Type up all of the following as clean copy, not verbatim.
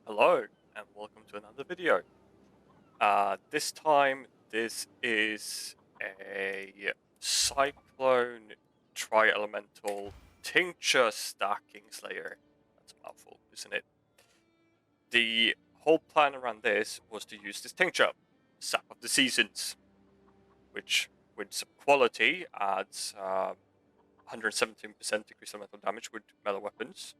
Hello and welcome to another video. This time this is a cyclone tri-elemental tincture stacking slayer. That's a mouthful, isn't it? The whole plan around this was to use this tincture, Sap of the Seasons, which with some quality adds 117% decreased elemental damage with melee weapons.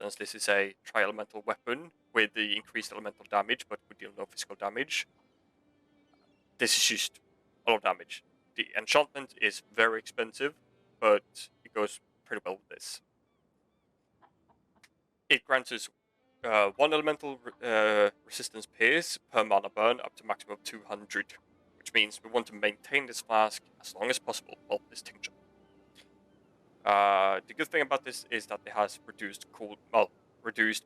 Since this is a tri-elemental weapon with the increased elemental damage, but we deal no physical damage, this is just a lot of damage. The enchantment is very expensive, but it goes pretty well with this. It grants us 1 elemental resistance pierce per mana burn up to maximum of 200, which means we want to maintain this flask as long as possible, well, this tincture. The good thing about this is that it has reduced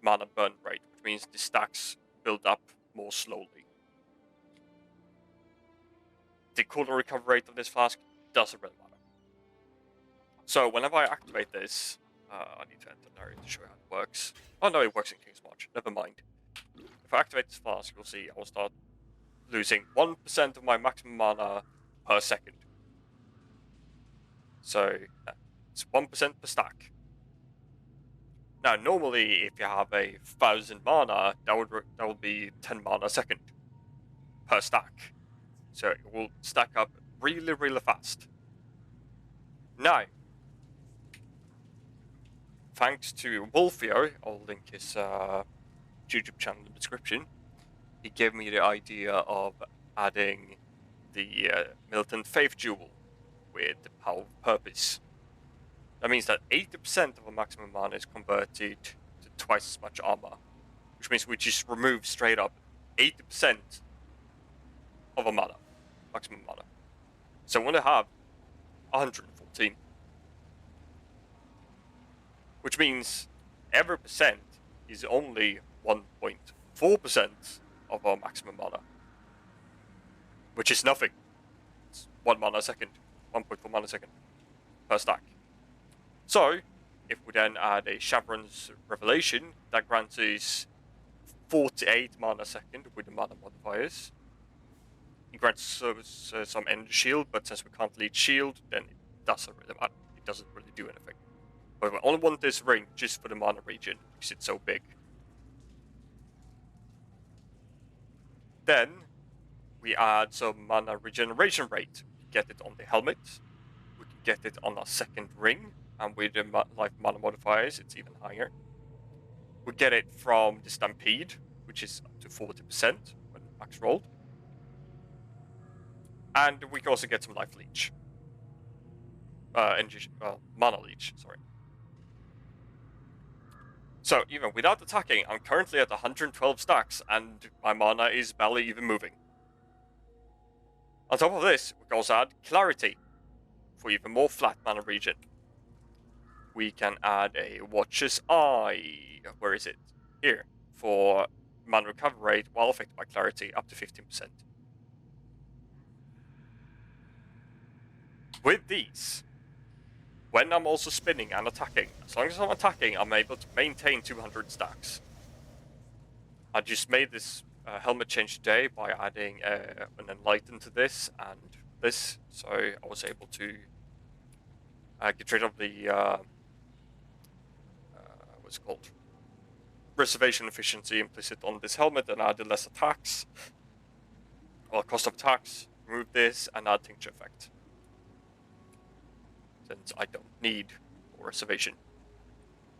mana burn rate, which means the stacks build up more slowly. The cooldown recovery rate of this flask doesn't really matter. So whenever I activate this, I need to enter narrative to show you how it works. Oh no, it works in King's March, never mind. If I activate this flask, you'll see I will start losing 1% of my maximum mana per second. So it's 1% per stack. Now, normally, if you have 1,000 mana, that would be 10 mana a second per stack. So it will stack up really, really fast. Now, thanks to Wolfio, I'll link his YouTube channel in the description. He gave me the idea of adding the Militant Faith Jewel with the Power of Purpose. That means that 80% of our maximum mana is converted to twice as much armor, which means we just remove straight up 80% of our mana, maximum mana. So we want to have 114, which means every percent is only 1.4% of our maximum mana, which is nothing. It's 1 mana a second, 1.4 mana a second per stack. So, if we then add a Shavron's Revelation, that grants us 48 mana a second with the mana modifiers. It grants some energy shield, but since we can't lead shield, then it doesn't really matter. It doesn't really do anything. But we only want this ring just for the mana region, because it's so big. Then, we add some mana regeneration rate. We get it on the helmet, we can get it on our second ring, and with the life mana modifiers, it's even higher. We get it from the Stampede, which is up to 40% when max rolled. And we can also get some life leech. Mana leech, sorry. So, even without attacking, I'm currently at 112 stacks, and my mana is barely even moving. On top of this, we can also add Clarity for even more flat mana region. We can add a Watcher's Eye, where is it? Here, for mana recovery rate while affected by Clarity, up to 15%. With these, when I'm also spinning and attacking, as long as I'm attacking, I'm able to maintain 200 stacks. I just made this helmet change today by adding an Enlighten to this and this, so I was able to get rid of the what's it called? Reservation efficiency implicit on this helmet and added less attacks. Well, cost of attacks, remove this and add tincture effect. Since I don't need more reservation.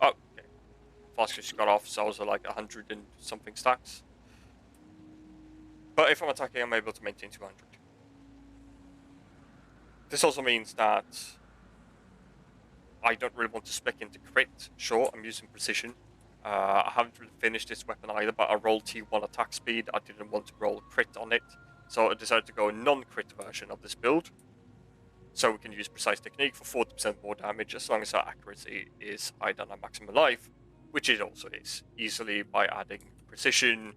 Oh, okay. Flask just got off, so I was like 100 and something stacks. But if I'm attacking, I'm able to maintain 200. This also means that I don't really want to spec into crit. Sure, I'm using precision. I haven't really finished this weapon either, but I rolled T1 attack speed. I didn't want to roll crit on it, so I decided to go a non-crit version of this build. So we can use Precise Technique for 40% more damage as long as our accuracy is higher than our maximum life, which it also is, easily by adding precision,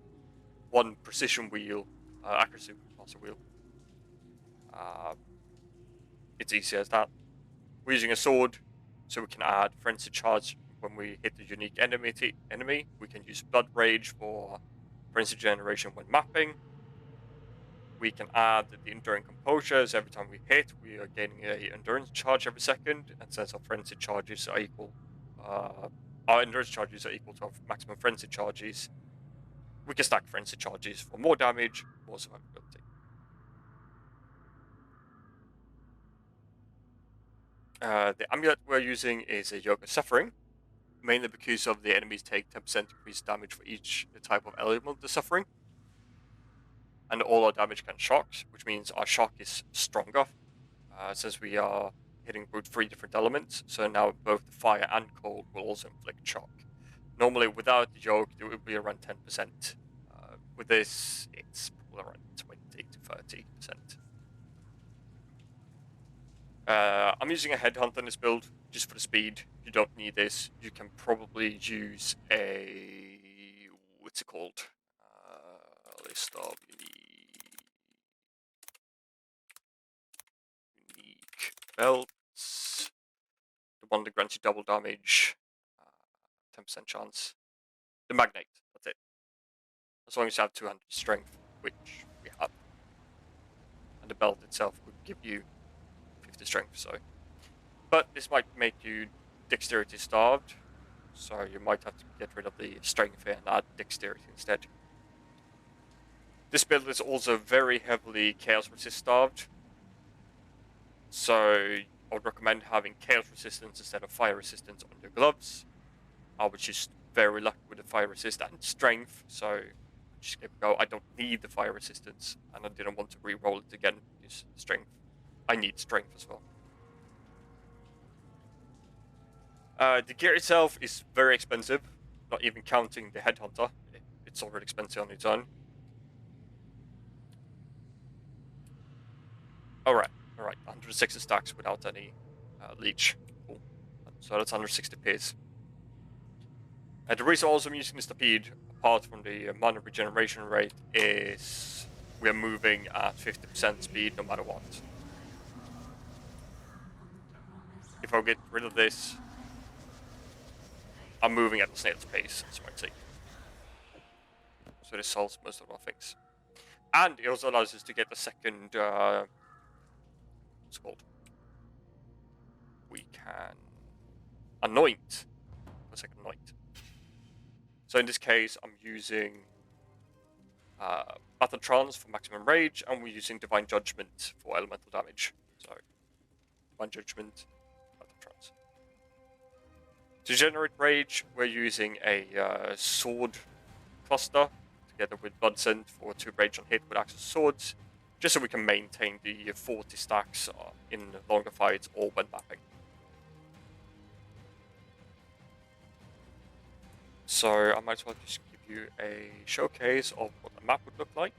1 precision wheel, accuracy plus a wheel. It's easy as that. We're using a sword, so we can add Frenzy Charge when we hit a unique enemy. We can use Blood Rage for frenzy generation when mapping. We can add the enduring composures. Every time we hit, we are gaining a endurance charge every second, and since our frenzy charges are equal, our endurance charges are equal to our maximum frenzy charges, we can stack frenzy charges for more damage, more survivability. The amulet we're using is a Yoga Suffering, mainly because of the enemies take 10% increased damage for each type of element they're suffering. And all our damage can shock, which means our shock is stronger, since we are hitting with 3 different elements. So now both the fire and cold will also inflict shock. Normally, without the yoke, it would be around 10%. With this, it's probably around 20 to 30%. I'm using a headhunter in this build just for the speed. You don't need this. You can probably use a what's it called? List of unique belts. The one that grants you double damage, 10% chance. The magnate. That's it. As long as you have 200 strength, which we have, and the belt itself would give you 50 strength. So, but this might make you dexterity starved, so you might have to get rid of the strength here and add dexterity instead. This build is also very heavily chaos resist starved, so I would recommend having chaos resistance instead of fire resistance on your gloves. I was just very lucky with the fire resist and strength, so just gave it a go. I don't need the fire resistance, and I didn't want to re-roll it again because strength. I need strength as well. The gear itself is very expensive, not even counting the headhunter. It's already expensive on its own. Alright, 160 stacks without any leech. Cool. So that's 160 pairs. And the reason also I'm using the Stampede, apart from the mana regeneration rate, is we are moving at 50% speed no matter what. If I get rid of this, I'm moving at the snail's pace, as you might say. So this solves most of our things. And it also allows us to get the second, what's it called? We can anoint the second anoint. So in this case, I'm using Battle Trance for maximum rage, and we're using Divine Judgment for elemental damage. So, Divine Judgment, Battle Trance. To generate rage, we're using a sword cluster together with Blood Scent for 2 rage on hit with Axe Swords, just so we can maintain the 40 stacks in longer fights or when mapping. So I might as well just give you a showcase of what the map would look like.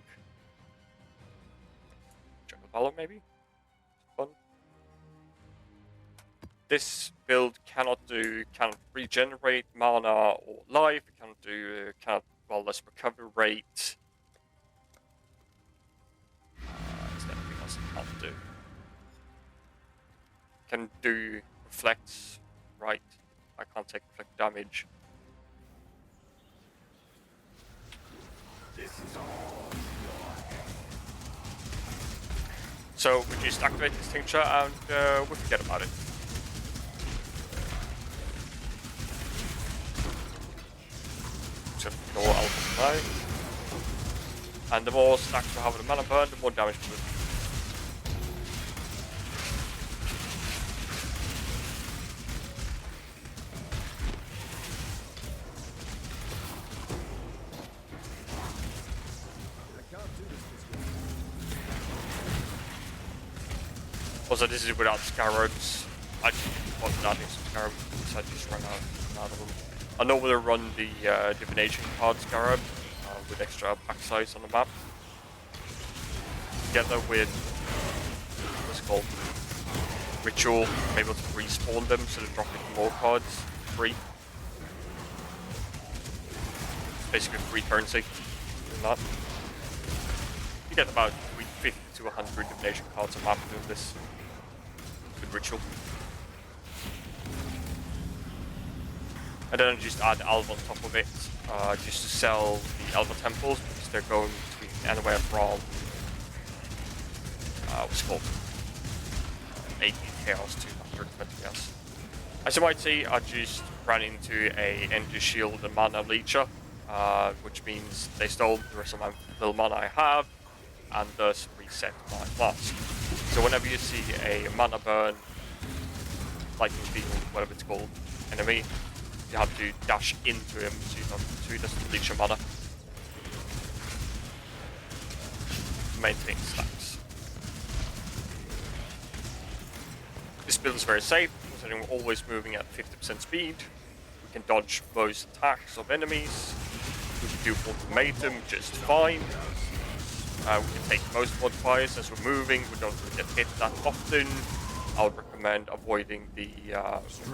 Jungle Valor, maybe? Fun. This build cannot regenerate mana or life. It cannot less recovery rate. Is there anything else it can't do? Can do reflects, right? I can't take reflect damage. So we just activate this tincture and we forget about it. Except ignore alpha now. And the more stacks we have with the mana burn, the more damage we do. Also, this is without scarabs. I just wasn't adding some scarabs, so I just ran out of them. I normally run the divination card scarab with extra pack size on the map, together with what's it called, ritual. I'm able to respawn them, so they're dropping more cards free. Basically free currency in that. You get about 50 to 100 divination cards a map doing this. Good ritual. And then I just add Alva on top of it, just to sell the Alva temples, because they're going to be anywhere from, what's it called, 80 chaos to 120 chaos. As you might see, I just ran into a energy shield and mana leecher, which means they stole the rest of my little mana I have, and thus reset my flask. So whenever you see a mana burn, lightning field, whatever it's called, enemy, you have to dash into him so he doesn't leech your mana. Maintain stacks. This build is very safe, considering we're always moving at 50% speed. We can dodge most attacks of enemies. We can do ultimatum just fine. We can take most modifiers as we're moving. We don't really get hit that often. I would recommend avoiding the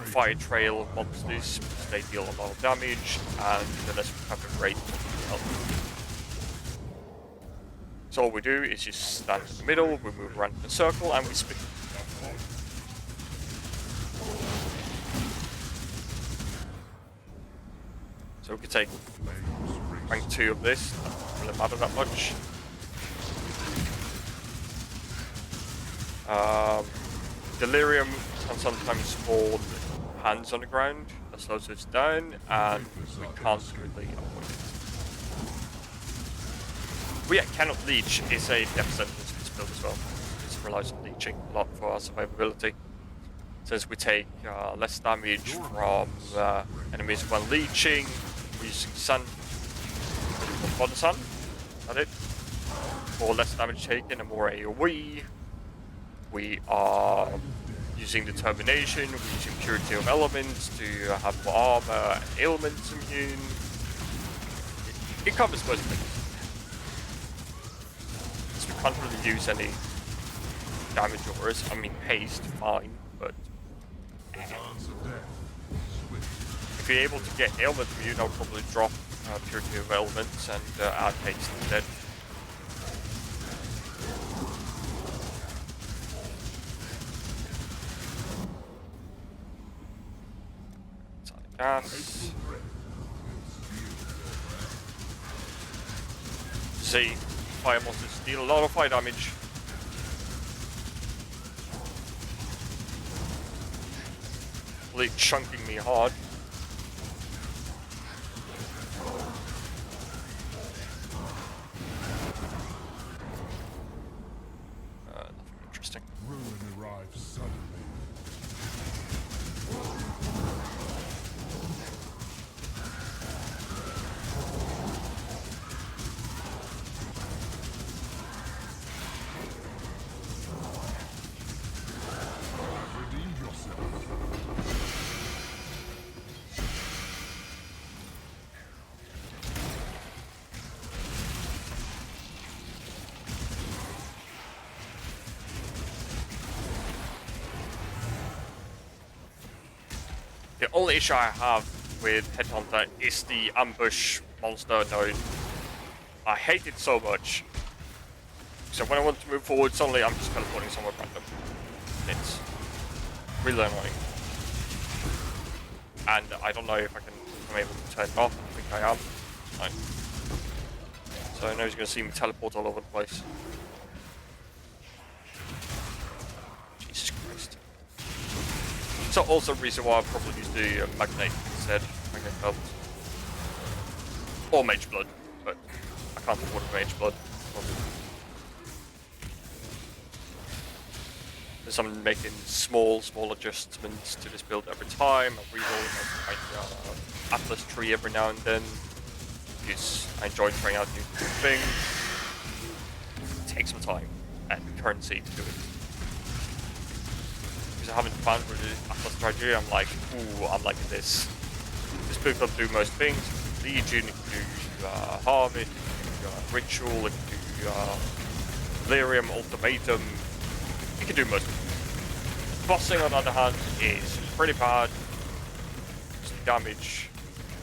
fire trail monsters because they deal a lot of damage and the less recovery rate of health. So all we do is just stand in the middle, we move around in a circle, and we spin. So we can take rank 2 of this, doesn't really matter that much. Delirium can sometimes spawn hands on the ground, that slows us down, and we can't really avoid it. But yeah, cannot leech is a death sentence for this build as well. It relies on leeching a lot for our survivability. Since we take less damage from enemies when leeching, we're using sun for the sun, is that it? For less damage taken and more AoE. We are using determination, we're using purity of elements to have more armor and ailments immune. It covers most things. So we can't really use any damage aura's. I mean, haste, fine, but if you're able to get ailment immune, I'll probably drop purity of elements and add haste instead. Gas. See, fire monsters deal a lot of fire damage. Really chunking me hard. Nothing interesting. Ruin arrives suddenly. The only issue I have with Headhunter is the ambush monster node. I hate it so much. So when I want to move forward, suddenly I'm just teleporting somewhere random. It's really annoying. And I don't know if I'm able to turn it off. I think I am. Fine. So I know he's going to see me teleport all over the place. Jesus Christ. So also a reason why I probably use the Magnate instead. Magnate belt. Or Mage Blood, but I can't afford Mage Blood. Because I'm making small adjustments to this build every time. I reroll my Atlas tree every now and then. Because I enjoy trying out new things. It takes some time and currency to do it. I haven't found really Atlas strategy. I'm like, ooh, I'm liking this. This build can do most things. Legion, it can do Harvest, it can do Ritual, it can do Delirium, Ultimatum. It can do most things. Bossing, on the other hand, is pretty bad. The damage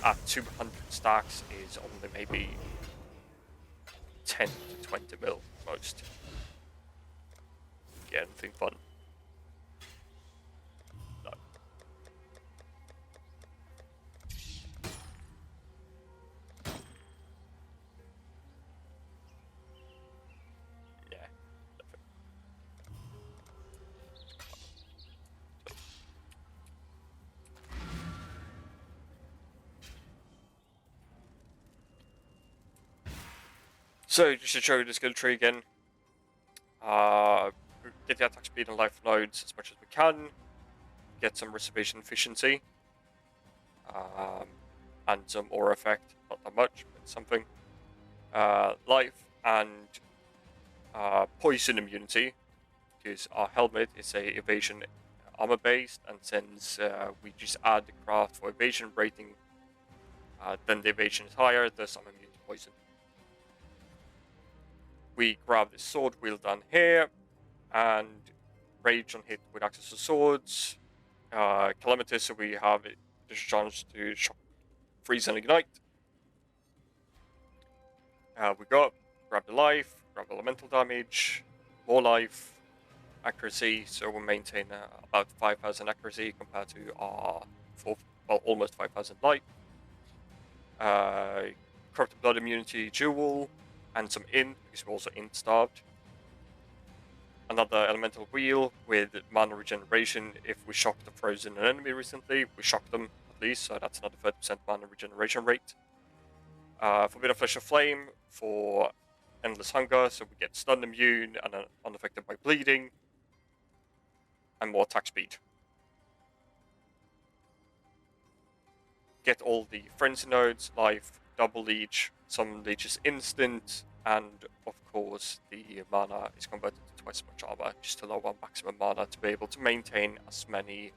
at 200 stacks is only maybe 10 to 20 mil most. Yeah, anything fun. So just to show you the skill tree again, get the attack speed and life nodes as much as we can, get some reservation efficiency, and some aura effect, not that much, but something. Life and poison immunity, because our helmet is a evasion armor based, and since we just add the craft for evasion rating, then the evasion is higher, thus I'm immune to poison. We grab the sword wheel down here, and rage on hit with access to swords. Calamitous, so we have the chance to shock, freeze, and ignite. We got grab the life, grab elemental damage, more life, accuracy, so we'll maintain about 5,000 accuracy compared to our almost 5,000 life. Corrupted blood immunity dual, and some int, because we're also int starved. Another elemental wheel with mana regeneration. If we shocked or frozen an enemy recently, we shocked them at least, so that's another 30% mana regeneration rate. Forbidden Flesh of Flame for Endless Hunger, so we get stun immune and unaffected by bleeding, and more attack speed. Get all the frenzy nodes, life, double leech, some leeches instant, and of course the mana is converted to twice as much armor, just to lower maximum mana to be able to maintain as many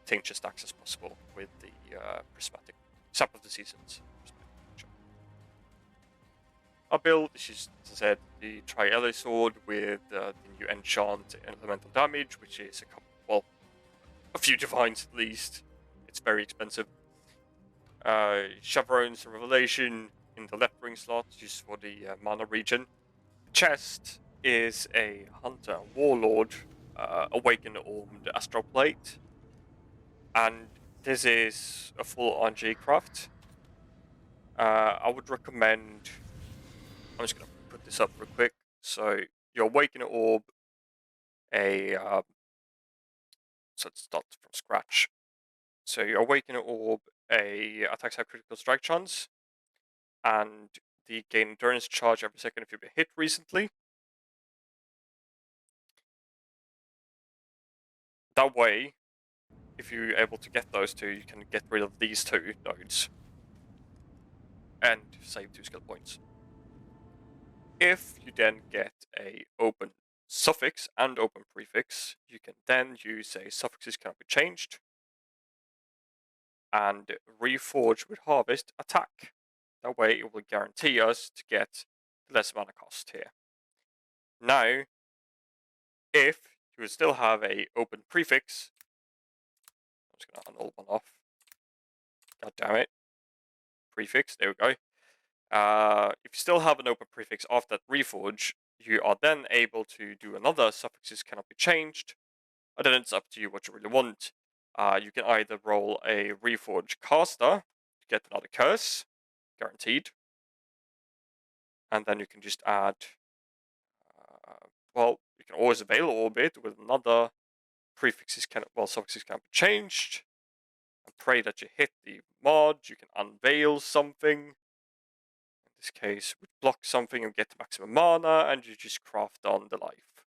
tincture stacks as possible with the prismatic sap of the seasons. Our build is just, as I said, the Tri-Ally Sword with the new enchant elemental damage, which is a few divines at least. It's very expensive. Chaperones and Revelation in the left ring slot, just for the mana regen. The chest is a Hunter Warlord Awakened Ormed Astral Plate, and this is a full RNG craft. I would recommend. I'm just going to put this up real quick. So your Awakened Orb, so let's start from scratch. So your Awakened Orb, attacks have critical strike chance, and the gain endurance charge every second if you've been hit recently. That way, if you're able to get those two, you can get rid of these two nodes and save 2 skill points. If you then get a open suffix and open prefix, you can then use a suffixes cannot be changed and reforge with harvest attack. That way it will guarantee us to get less mana cost here. Now, if you still have a open prefix, I'm just going to annul one off. God damn it. Prefix, there we go. If you still have an open prefix after that reforge, you are then able to do another suffixes cannot be changed, and then it's up to you what you really want. You can either roll a reforge caster to get another curse, guaranteed, and then you can just add, you can always avail orbit with another suffixes cannot be changed, and pray that you hit the mod. You can unveil something. In this case, we block something and get the maximum mana, and you just craft on the life.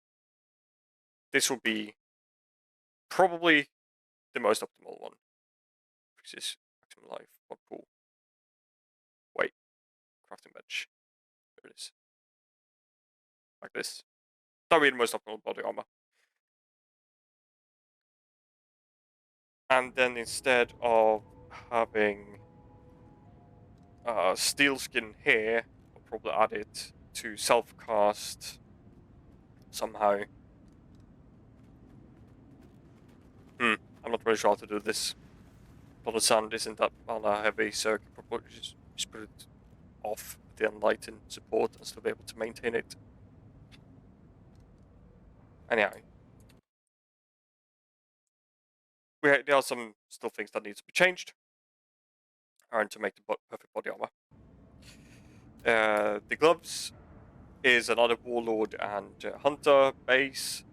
This will be probably the most optimal one. Which is maximum life. What pool? Wait. Crafting bench. There it is. Like this. That would be the most optimal body armor. And then instead of having steel skin here, I'll probably add it to self-cast somehow. I'm not really sure how to do this. But the sand isn't that mana heavy, so I can probably just put it off with the enlightened support and still be able to maintain it. Anyhow. There are some still things that need to be changed and to make the perfect body armor. The gloves is another Warlord and Hunter base.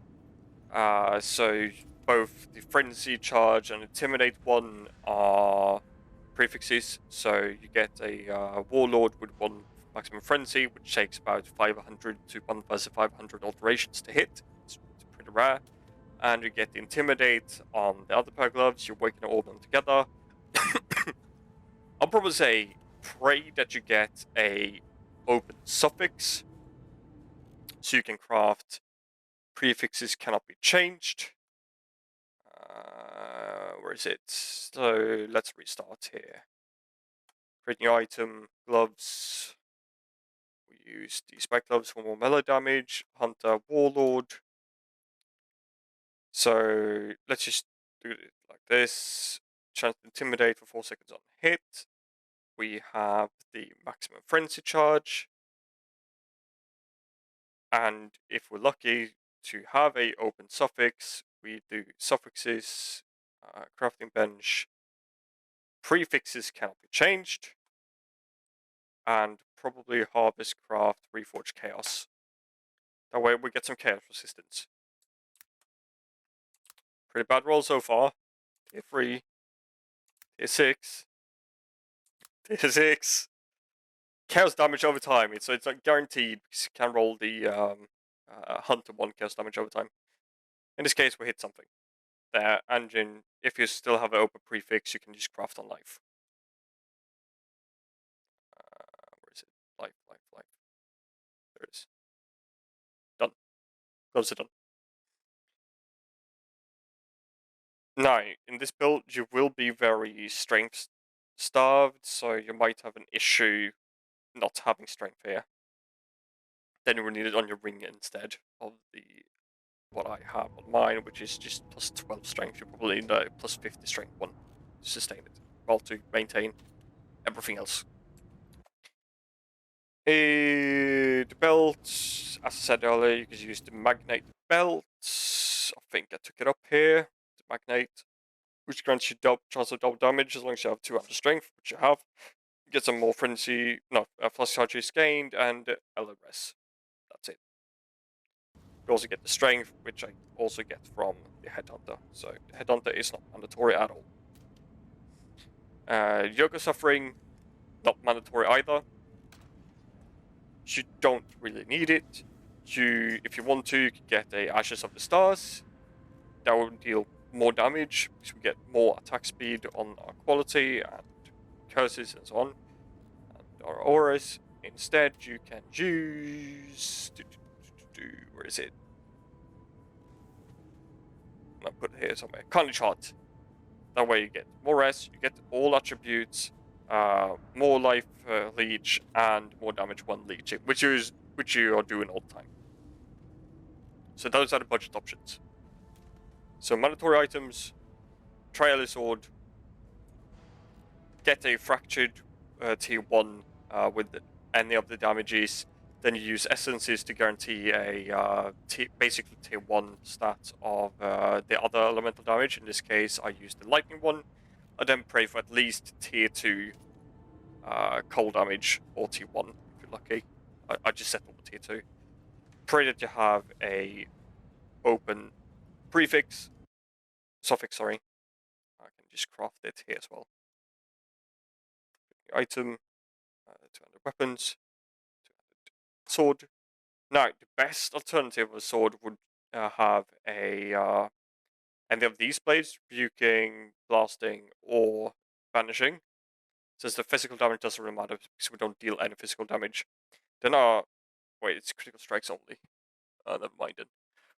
So both the Frenzy Charge and Intimidate one are prefixes. So you get a Warlord with 1 maximum frenzy, which takes about 500 to 1500 alterations to hit. It's pretty rare. And you get the intimidate on the other pair of gloves. You're working all of them together. I'll probably say pray that you get a open suffix, so you can craft prefixes cannot be changed. Where is it? So let's restart here. Create new item, gloves. We use the spike gloves for more melee damage. Hunter, warlord. So let's just do it like this. Chance to intimidate for 4 seconds on hit. We have the maximum frenzy charge. And if we're lucky to have a open suffix, we do suffixes, crafting bench, prefixes cannot be changed, and probably harvest, craft, reforge chaos. That way we get some chaos resistance. Pretty bad roll so far. Tier 3, tier 6, tier 6. Chaos damage over time. It's like guaranteed because you can roll the Hunter 1 chaos damage over time. In this case, we hit something there, and if you still have an open prefix, you can just craft on life. Where is it? Life. There it is. Done. Gloves are done. Now, in this build, you will be very strength starved, so you might have an issue not having strength here. Then you will need it on your ring instead of what I have on mine, which is just plus 12 strength. You probably need a plus 50 strength one to sustain it, well, to maintain everything else. The belt, as I said earlier, you can use the magnate belt. I think I took it up here. The magnate, which grants you chance of double damage as long as you have 200 strength, which you have. You get some more frenzy, plus charge is gained, and LRS. That's it. You also get the strength, which I also get from the headhunter. So the headhunter is not mandatory at all. Yoga suffering, not mandatory either. You don't really need it. If you want to, you can get a Ashes of the Stars. That will deal more damage because we get more attack speed on our quality and curses and so on. And our auras. Instead, you can use. Where is it? I'll put it here somewhere. Kindly chart. That way you get more rest, you get all attributes, more life leech, and more damage one leeching, which you are doing all the time. So those are the budget options. So mandatory items, Trial Sword, get a fractured tier 1 with any of the damages. Then you use essences to guarantee a basically tier 1 stat of the other elemental damage. In this case, I used the lightning one. I then pray for at least tier 2 cold damage or tier 1 if you're lucky. I just set up tier 2. Pray that you have a open suffix, sorry. I can just craft it here as well. Item, 200 weapons, 200 sword. Now, the best alternative of a sword would have a any of these blades, rebuking, blasting, or banishing. Since the physical damage doesn't really matter because we don't deal any physical damage. Then wait, it's critical strikes only. Never mind then.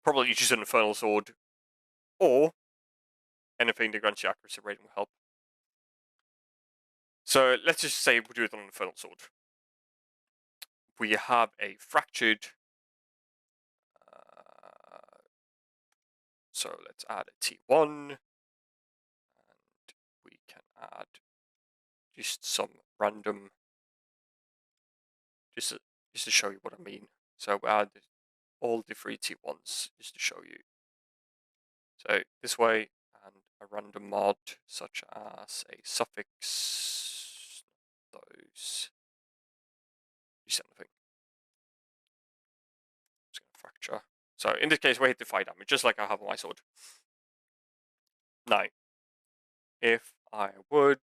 Probably just an infernal sword, or anything that grants you accuracy rating will help. So let's just say we do it on an infernal sword. We have a fractured. So let's add a T1, and we can add just some random, just to show you what I mean. So we add all the 3 T1s just to show you. So this way, and a random mod such as a suffix, those, just anything. Just gonna fracture. So in this case, we hit the 5 damage, just like I have on my sword. Now, if I would,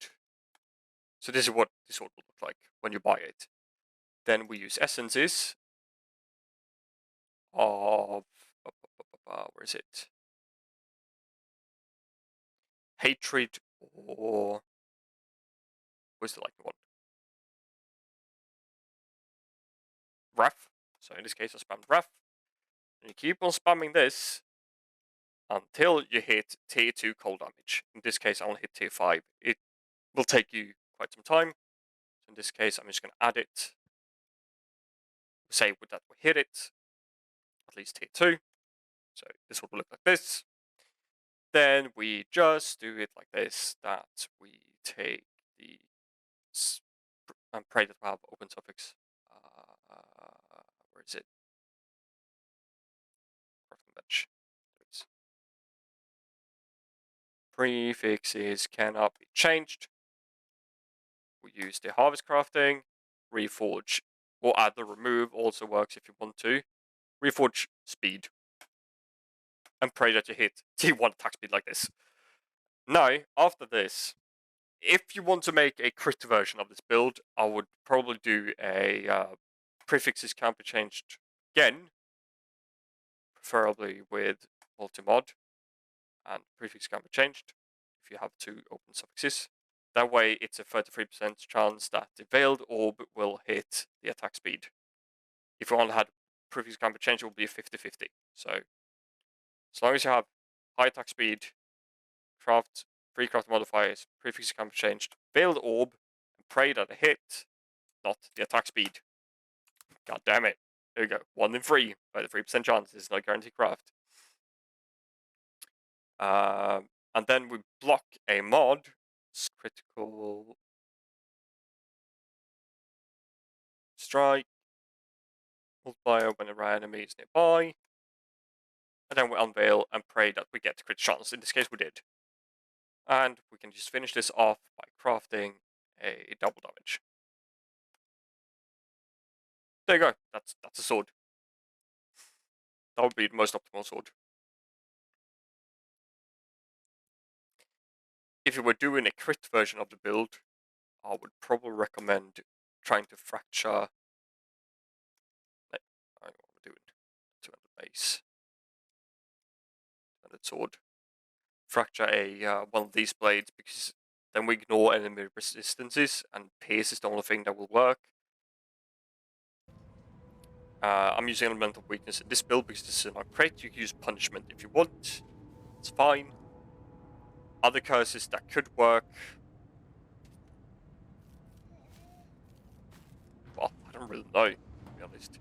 so this is what the sword would look like when you buy it. Then we use essences of where is it? Hatred or what's the likely one? Wrath. So in this case, I spammed Wrath. And you keep on spamming this until you hit tier 2 cold damage. In this case, I only hit tier 5. It will take you quite some time. So in this case, I'm just going to add it. Say with that we hit it, at least tier 2. So this will look like this. Then we just do it like this, that we take the and pray that we have open suffix. Where is it? Crafting bench. Prefixes cannot be changed. We use the harvest crafting, reforge, or add the remove also works if you want to. Reforge speed. And pray that you hit T1 attack speed like this. Now, after this, if you want to make a crit version of this build, I would probably do a prefixes can't be changed again, preferably with multi-mod, and prefix can't be changed if you have 2 open suffixes. That way, it's a 33% chance that the veiled orb will hit the attack speed. If you only had prefix can't be changed, it will be a 50-50. So, as long as you have high attack speed, craft, free craft modifiers, prefix can't be changed, veiled orb, and pray that a hit, not the attack speed. God damn it. There you go. 1 in 3. 33% chance. This is not guaranteed craft. And then we block a mod. Critical strike. Multiplier whenever our enemy is nearby. And then we unveil and pray that we get crit chance. In this case, we did. And we can just finish this off by crafting a double damage. There you go. That's a sword. That would be the most optimal sword. If you were doing a crit version of the build, I would probably recommend trying to fracture. I don't know what we're doing. 200 base. 200 sword. Fracture a one of these blades because then we ignore enemy resistances and pierce is the only thing that will work. I'm using elemental weakness in this build because this is not crit. You can use punishment if you want. It's fine. Other curses that could work. Well, I don't really know, to be honest.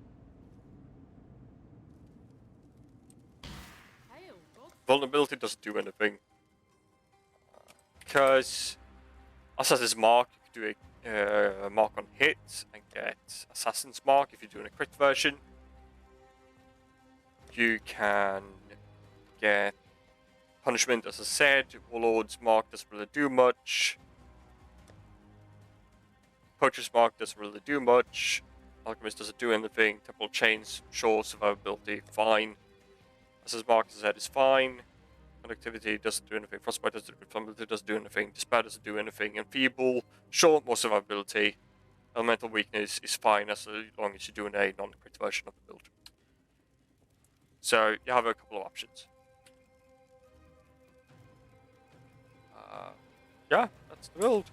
Vulnerability doesn't do anything. Because Assassin's Mark, you could do a mark on hit and get Assassin's Mark if you're doing a crit version. You can get punishment, as I said. Warlord's Mark doesn't really do much. Poacher's Mark doesn't really do much. Alchemist doesn't do anything. Temple Chains, sure. Survivability, fine. Assassin's Mark, as I said, is fine. Conductivity doesn't do anything. Frostbite doesn't do anything. Flammability doesn't do anything. Despair doesn't do anything. Enfeeble, sure, more survivability. Elemental weakness is fine as long as you're doing a non-crit version of the build. So you have a couple of options. Yeah, that's the build.